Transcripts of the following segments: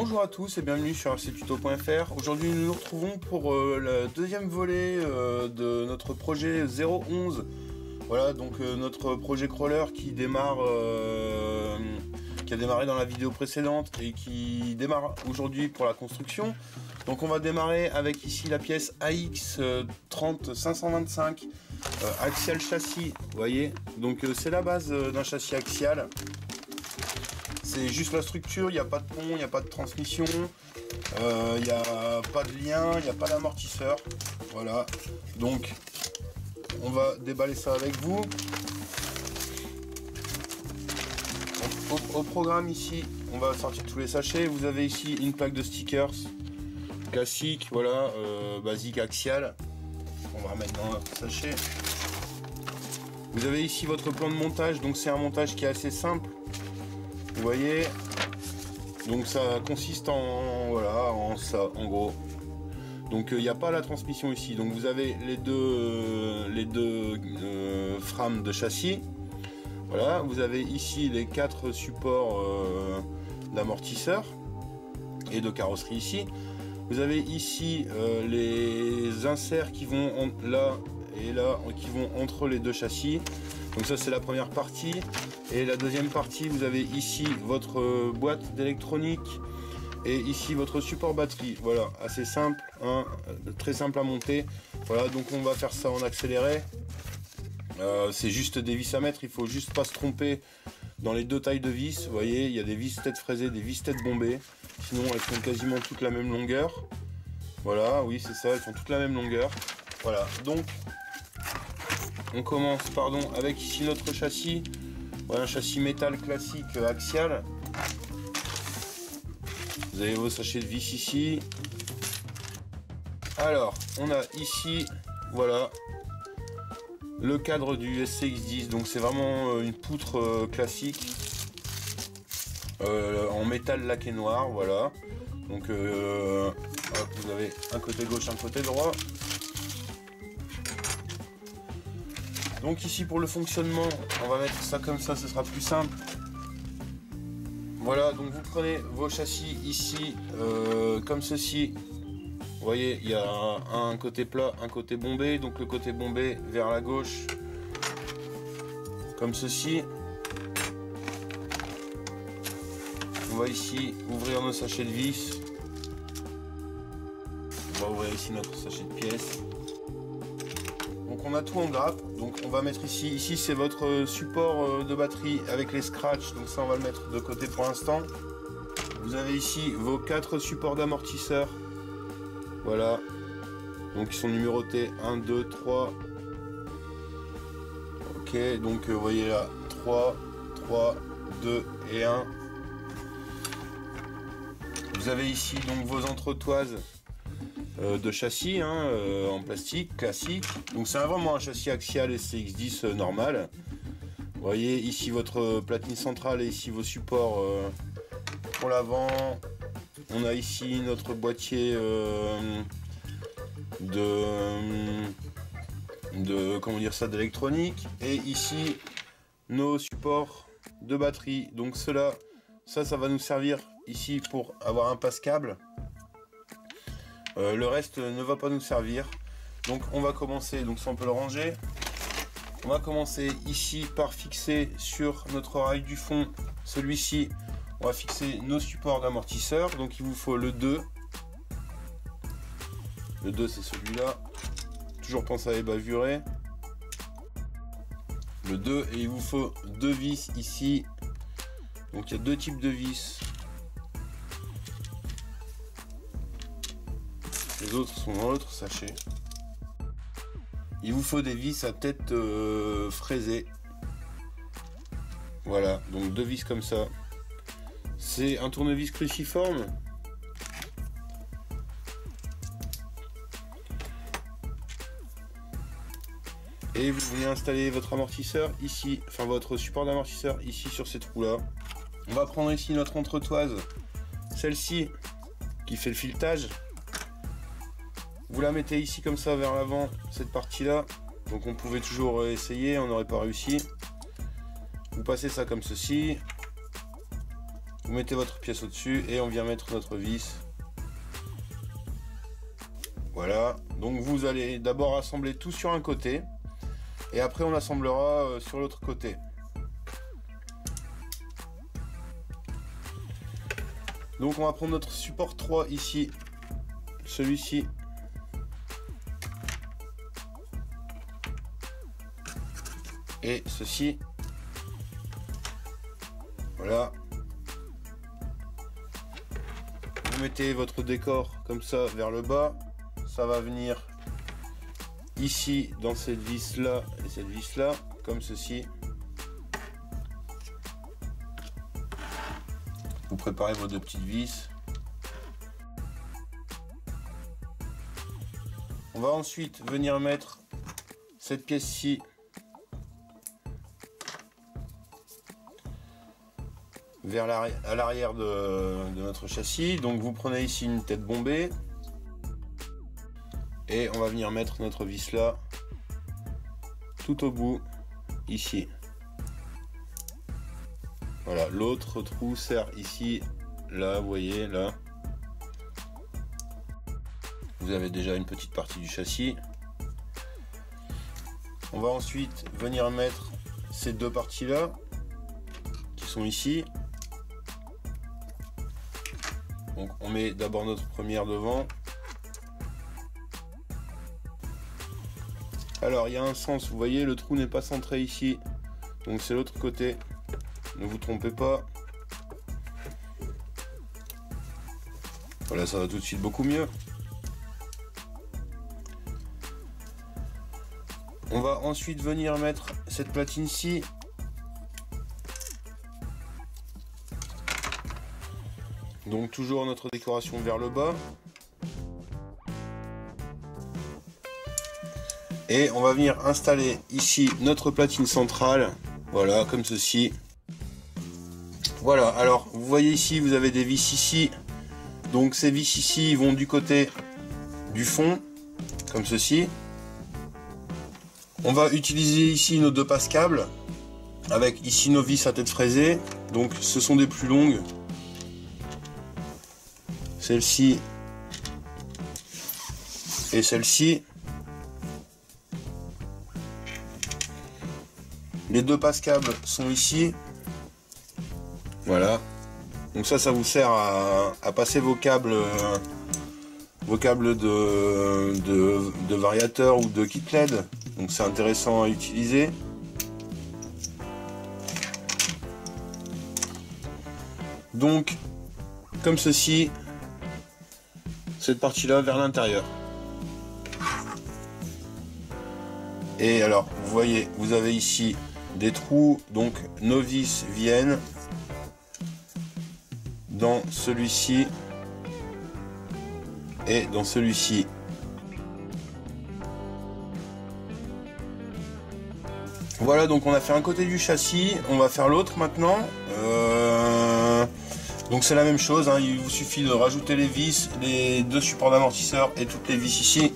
Bonjour à tous et bienvenue sur rctuto.fr. Aujourd'hui nous nous retrouvons pour le deuxième volet de notre projet 011. Voilà, donc notre projet crawler qui démarre, qui a démarré dans la vidéo précédente et qui démarre aujourd'hui pour la construction. Donc on va démarrer avec ici la pièce AX 30525 axial châssis, vous voyez. Donc c'est la base d'un châssis axial. C'est juste la structure, il n'y a pas de pont, il n'y a pas de transmission, il n'y a pas de lien, il n'y a pas d'amortisseur. Voilà, donc on va déballer ça avec vous. Au programme ici, on va sortir tous les sachets. Vous avez ici une plaque de stickers classique, voilà, basique axial. On va remettre dans notre sachet. Vous avez ici votre plan de montage, donc c'est un montage qui est assez simple. Vous voyez, donc ça consiste en voilà, en ça, en gros. Donc il n'y a pas la transmission ici. Donc vous avez les deux frames de châssis. Voilà, vous avez ici les 4 supports d'amortisseurs et de carrosserie ici. Vous avez ici les inserts qui vont là et là, qui vont entre les deux châssis. Donc ça c'est la première partie. Et la deuxième partie, vous avez ici votre boîte d'électronique et ici votre support batterie. Voilà, assez simple, hein, très simple à monter. Voilà, donc on va faire ça en accéléré. C'est juste des vis à mettre, il faut juste pas se tromper dans les deux tailles de vis. Vous voyez, il y a des vis tête fraisées, des vis tête bombées. Sinon elles font quasiment toutes la même longueur. Voilà, oui c'est ça, elles font toutes la même longueur. Voilà, donc on commence avec ici notre châssis. Voilà, un châssis métal classique axial. Vous avez vos sachets de vis ici. Alors, on a ici, voilà, le cadre du SCX10. Donc c'est vraiment une poutre classique en métal laqué noir, voilà. Donc hop, vous avez un côté gauche, un côté droit. Donc ici pour le fonctionnement, on va mettre ça comme ça, ce sera plus simple. Voilà, donc vous prenez vos châssis ici, comme ceci. Vous voyez, il y a un côté plat, un côté bombé. Donc le côté bombé vers la gauche, comme ceci. On va ici ouvrir nos sachets de vis. On va ouvrir ici notre sachet de pièces. Donc on a tout en grappe, donc on va mettre ici c'est votre support de batterie avec les scratchs, donc ça on va le mettre de côté pour l'instant. Vous avez ici vos 4 supports d'amortisseurs, voilà, donc ils sont numérotés 1, 2, 3, ok, donc vous voyez là, 3, 3, 2 et 1. Vous avez ici donc vos entretoises de châssis hein, en plastique classique. Donc c'est vraiment un châssis axial SCX10 normal. Vous voyez ici votre platine centrale et ici vos supports pour l'avant. On a ici notre boîtier comment dire ça, d'électronique, et ici nos supports de batterie. Donc ça va nous servir ici pour avoir un passe-câble. Le reste ne va pas nous servir. Donc on va commencer, donc ça on peut le ranger. On va commencer ici par fixer sur notre rail du fond, celui-ci, on va fixer nos supports d'amortisseur. Donc il vous faut le 2. Le 2 c'est celui-là. Toujours penser à ébavurer. Le 2, et il vous faut 2 vis ici. Donc il y a 2 types de vis. Les autres sont dans l'autre sachet. Il vous faut des vis à tête fraisée. Voilà, donc 2 vis comme ça. C'est un tournevis cruciforme. Et vous venez installer votre amortisseur ici, enfin votre support d'amortisseur ici sur ces trous là. On va prendre ici notre entretoise, celle-ci qui fait le filetage. Vous la mettez ici comme ça vers l'avant, cette partie là. Donc on pouvait toujours essayer, on n'aurait pas réussi. Vous passez ça comme ceci. Vous mettez votre pièce au-dessus et on vient mettre notre vis. Voilà, donc vous allez d'abord assembler tout sur un côté et après on assemblera sur l'autre côté. Donc on va prendre notre support 3 ici, celui-ci. Et ceci. Voilà. Vous mettez votre décor comme ça vers le bas. Ça va venir ici dans cette vis là et cette vis là, comme ceci. Vous préparez vos deux petites vis. On va ensuite venir mettre cette pièce-ci à l'arrière de notre châssis. Donc vous prenez ici une tête bombée et on va venir mettre notre vis là tout au bout ici. Voilà, l'autre trou sert ici, là, vous voyez, là. Vous avez déjà une petite partie du châssis. On va ensuite venir mettre ces deux parties là qui sont ici. Donc on met d'abord notre première devant. Alors il y a un sens, vous voyez, le trou n'est pas centré ici, donc c'est l'autre côté. Ne vous trompez pas. Voilà, ça va tout de suite beaucoup mieux. On va ensuite venir mettre cette platine-ci. Donc toujours notre décoration vers le bas. Et on va venir installer ici notre platine centrale. Voilà, comme ceci. Voilà, alors vous voyez ici, vous avez des vis ici. Donc ces vis ici vont du côté du fond, comme ceci. On va utiliser ici nos deux passes-câbles, avec ici nos vis à tête fraisée. Donc ce sont des plus longues. Celle-ci et celle-ci. Les deux passes-câbles sont ici. Voilà. Donc ça vous sert à passer vos câbles de variateur ou de kit LED. Donc c'est intéressant à utiliser. Donc comme ceci, cette partie là vers l'intérieur. Et alors vous voyez, vous avez ici des trous, donc nos vis viennent dans celui-ci et dans celui-ci. Voilà, donc on a fait un côté du châssis, on va faire l'autre maintenant. Donc c'est la même chose, hein, il vous suffit de rajouter les vis, les deux supports d'amortisseur et toutes les vis ici.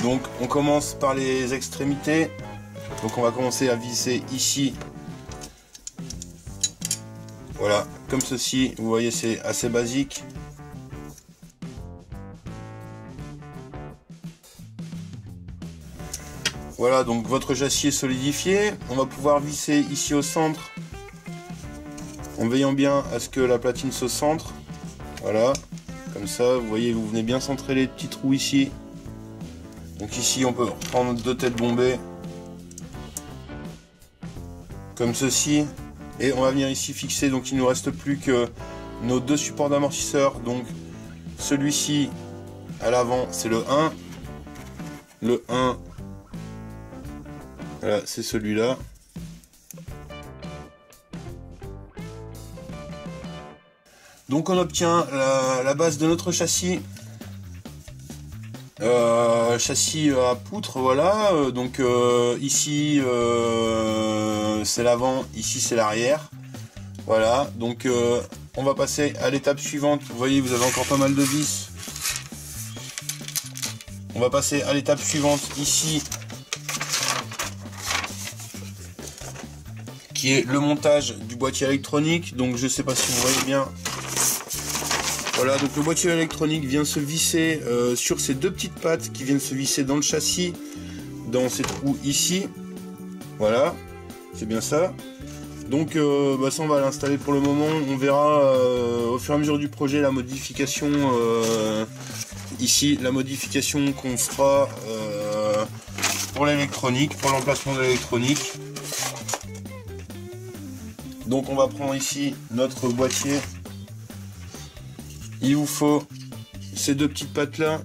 Donc on commence par les extrémités. Donc on va commencer à visser ici. Voilà, comme ceci, vous voyez, c'est assez basique. Voilà, donc votre châssis est solidifié. On va pouvoir visser ici au centre, en veillant bien à ce que la platine se centre. Voilà, comme ça, vous voyez, vous venez bien centrer les petits trous ici. Donc ici, on peut prendre deux têtes bombées, comme ceci. Et on va venir ici fixer, donc il ne nous reste plus que nos deux supports d'amortisseur. Donc celui-ci à l'avant, c'est le 1. Le 1, voilà, c'est celui-là. Donc on obtient la base de notre châssis. Châssis à poutre, voilà. Donc ici c'est l'avant, ici c'est l'arrière. Voilà, donc on va passer à l'étape suivante. Vous voyez, vous avez encore pas mal de vis. On va passer à l'étape suivante ici, qui est le montage du boîtier électronique. Donc je sais pas si vous voyez bien. Voilà, donc le boîtier électronique vient se visser sur ces deux petites pattes qui viennent se visser dans le châssis, dans ces trous ici. Voilà, c'est bien ça. Donc ça on va l'installer pour le moment. On verra au fur et à mesure du projet la modification ici, la modification qu'on fera pour l'électronique, pour l'emplacement de l'électronique. Donc on va prendre ici notre boîtier. Il vous faut ces deux petites pattes là.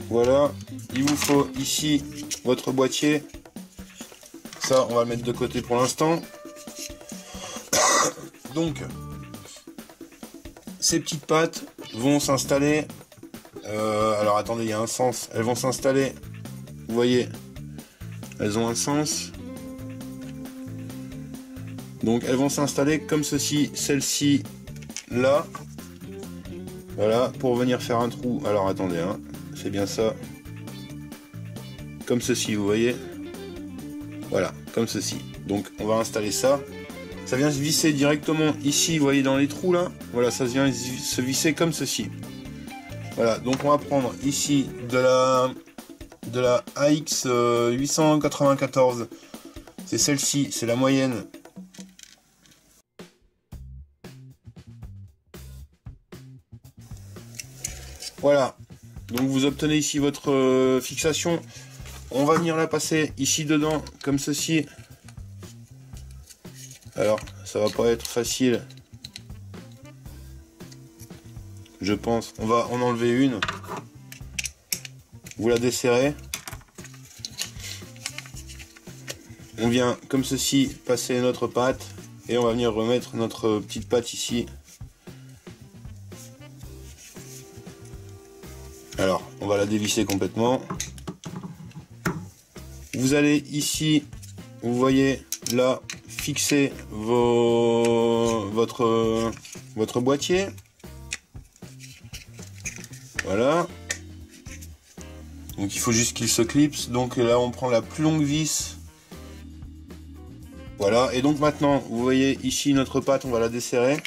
Voilà, il vous faut ici votre boîtier. Ça, on va le mettre de côté pour l'instant. Donc, ces petites pattes vont s'installer. Alors attendez, il y a un sens. Elles vont s'installer. Vous voyez, elles ont un sens. Donc elles vont s'installer comme ceci, celle-ci là. Voilà, pour venir faire un trou. Alors attendez, hein, c'est bien ça. Comme ceci, vous voyez. Voilà, comme ceci. Donc on va installer ça. Ça vient se visser directement ici, vous voyez dans les trous là. Voilà, ça vient se visser comme ceci. Voilà, donc on va prendre ici de la AX 894. C'est celle-ci, c'est la moyenne. Voilà, donc vous obtenez ici votre fixation. On va venir la passer ici dedans, comme ceci. Alors, ça va pas être facile. Je pense. On va en enlever une. Vous la desserrez. On vient, comme ceci, passer notre patte. Et on va venir remettre notre petite patte ici. Alors, on va la dévisser complètement. Vous allez ici, vous voyez, là, fixer votre boîtier. Voilà. Donc il faut juste qu'il se clipse. Donc là, on prend la plus longue vis. Voilà. Et donc maintenant, vous voyez ici notre patte, on va la desserrer.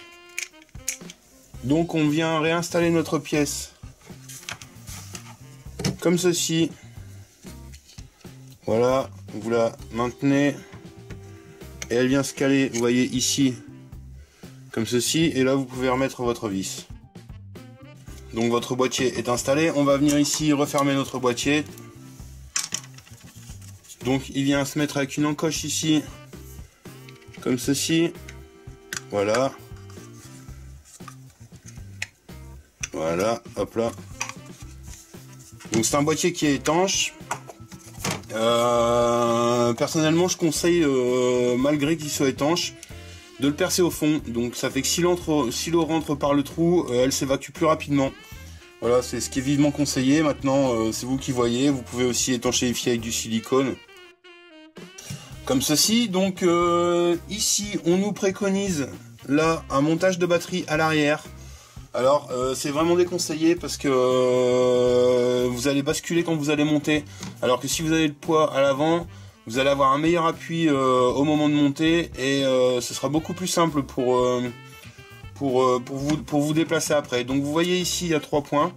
Donc on vient réinstaller notre pièce. Comme ceci. Voilà, vous la maintenez et elle vient se caler, vous voyez ici, comme ceci, et là vous pouvez remettre votre vis. Donc votre boîtier est installé, on va venir ici refermer notre boîtier. Donc il vient se mettre avec une encoche ici, comme ceci, voilà. Voilà, hop là. Donc c'est un boîtier qui est étanche. Personnellement je conseille, malgré qu'il soit étanche, de le percer au fond. Donc ça fait que si l'eau rentre par le trou, elle s'évacue plus rapidement. Voilà, c'est ce qui est vivement conseillé. Maintenant c'est vous qui voyez. Vous pouvez aussi étanchéifier avec du silicone. Comme ceci. Donc ici on nous préconise là un montage de batterie à l'arrière. Alors c'est vraiment déconseillé parce que vous allez basculer quand vous allez monter, alors que si vous avez le poids à l'avant, vous allez avoir un meilleur appui au moment de monter et ce sera beaucoup plus simple pour vous déplacer après. Donc vous voyez ici il y a 3 points,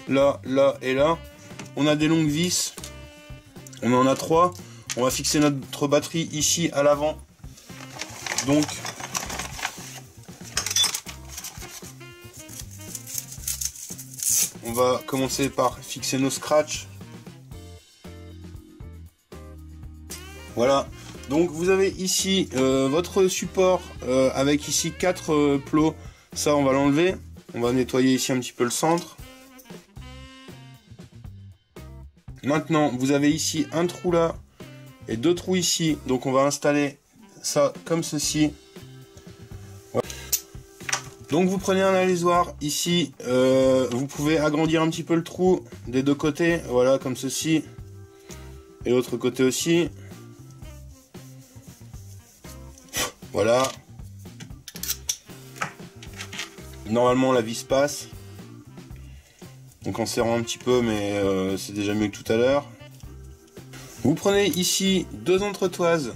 là, là et là. On a des longues vis, on en a 3. On va fixer notre batterie ici à l'avant. Donc on va commencer par fixer nos scratchs. Voilà. Donc vous avez ici votre support avec ici 4 plots. Ça on va l'enlever. On va nettoyer ici un petit peu le centre. Maintenant vous avez ici un trou là et 2 trous ici. Donc on va installer ça comme ceci. Donc vous prenez un alésoir ici, vous pouvez agrandir un petit peu le trou des deux côtés, voilà comme ceci, et l'autre côté aussi, voilà. Normalement la vis passe, donc en serrant un petit peu, mais c'est déjà mieux que tout à l'heure. Vous prenez ici 2 entretoises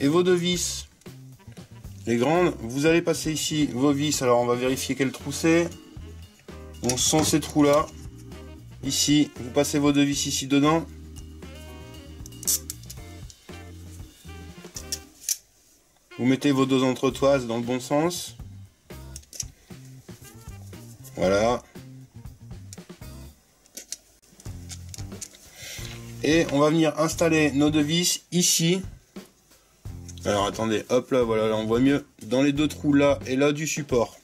et vos 2 vis, les grandes. Vous allez passer ici vos vis. Alors on va vérifier quel trou c'est. Donc ce sont ces trous là. Ici, vous passez vos 2 vis ici dedans. Vous mettez vos 2 entretoises dans le bon sens. Voilà. Et on va venir installer nos 2 vis ici. Alors attendez, hop là, voilà, là on voit mieux. Dans les 2 trous là et là du support.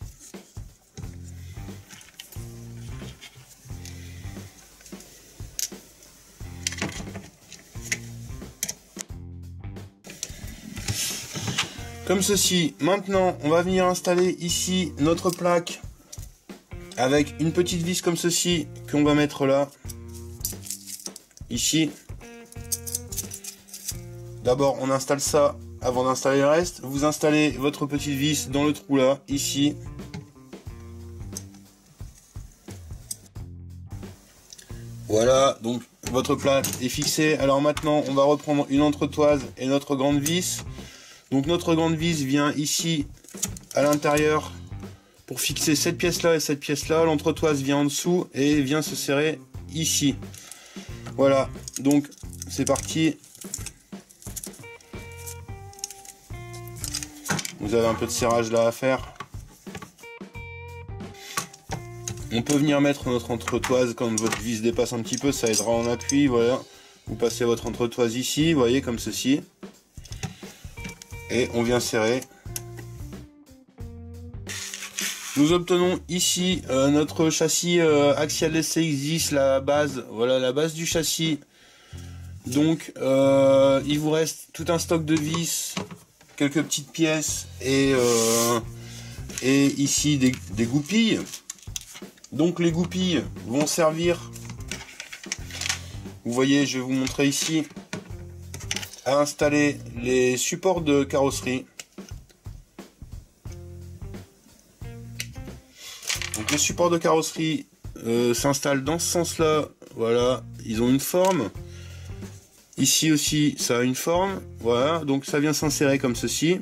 Comme ceci. Maintenant, on va venir installer ici notre plaque avec une petite vis comme ceci qu'on va mettre là. Ici. D'abord, on installe ça avant d'installer le reste. Vous installez votre petite vis dans le trou là, ici. Voilà, donc votre plaque est fixée. Alors maintenant, on va reprendre une entretoise et notre grande vis. Donc notre grande vis vient ici à l'intérieur pour fixer cette pièce là et cette pièce là. L'entretoise vient en dessous et vient se serrer ici. Voilà, donc c'est parti. Vous avez un peu de serrage là à faire. On peut venir mettre notre entretoise quand votre vis dépasse un petit peu, ça aidera en appui. Voilà, vous passez votre entretoise ici, vous voyez, comme ceci. Et on vient serrer. Nous obtenons ici notre châssis Axial SCX10, la base. Voilà la base du châssis. Donc il vous reste tout un stock de vis, quelques petites pièces et ici des goupilles. Donc les goupilles vont servir, vous voyez, je vais vous montrer ici, à installer les supports de carrosserie. Donc les supports de carrosserie s'installent dans ce sens là. Voilà, ils ont une forme. Ici aussi ça a une forme. Voilà, donc ça vient s'insérer comme ceci.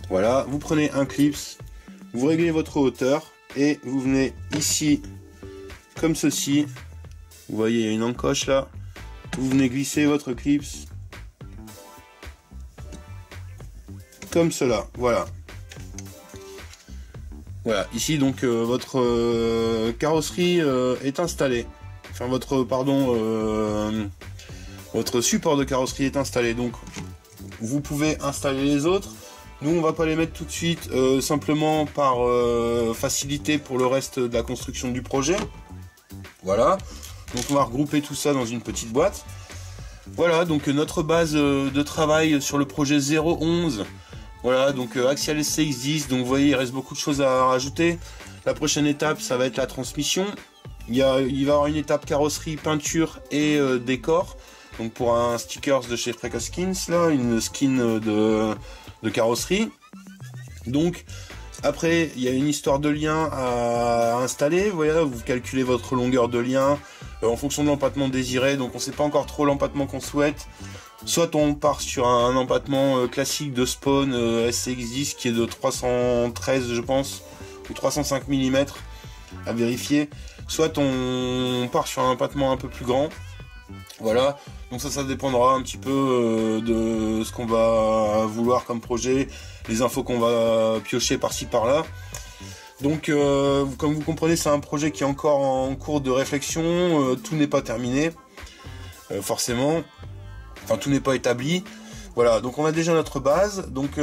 Voilà, vous prenez un clips, vous réglez votre hauteur et vous venez ici comme ceci. Vous voyez, il y a une encoche là. Vous venez glisser votre clips comme cela. Voilà. Voilà, ici donc votre carrosserie est installée. Enfin votre votre support de carrosserie est installé. Donc vous pouvez installer les autres. Nous on va pas les mettre tout de suite, simplement par facilité pour le reste de la construction du projet. Voilà. Donc on va regrouper tout ça dans une petite boîte. Voilà, donc notre base de travail sur le projet 011. Voilà, donc Axial SCX10. Donc vous voyez, il reste beaucoup de choses à rajouter. La prochaine étape, ça va être la transmission. Il va y avoir une étape carrosserie, peinture et décor. Donc pour un stickers de chez Precoskins, là, une skin de carrosserie. Donc après, il y a une histoire de lien à installer. Voilà, vous calculez votre longueur de lien en fonction de l'empattement désiré. Donc on ne sait pas encore trop l'empattement qu'on souhaite. Soit on part sur un empattement classique de spawn SCX10 qui est de 313 je pense, ou 305 mm à vérifier. Soit on part sur un empattement un peu plus grand. Voilà, donc ça dépendra un petit peu de ce qu'on va vouloir comme projet, les infos qu'on va piocher par-ci par-là. Donc comme vous comprenez, c'est un projet qui est encore en cours de réflexion, tout n'est pas terminé, forcément, enfin tout n'est pas établi. Voilà, donc on a déjà notre base, donc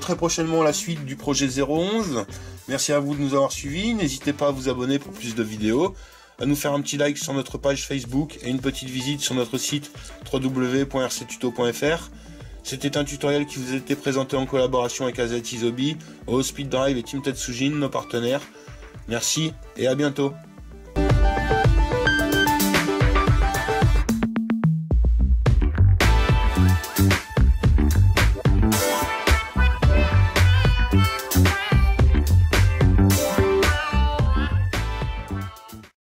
très prochainement la suite du projet 011. Merci à vous de nous avoir suivis, n'hésitez pas à vous abonner pour plus de vidéos, à nous faire un petit like sur notre page Facebook et une petite visite sur notre site www.rctuto.fr. C'était un tutoriel qui vous a été présenté en collaboration avec AZ Isobi, Speed Drive et Team Tetsujin, nos partenaires. Merci et à bientôt.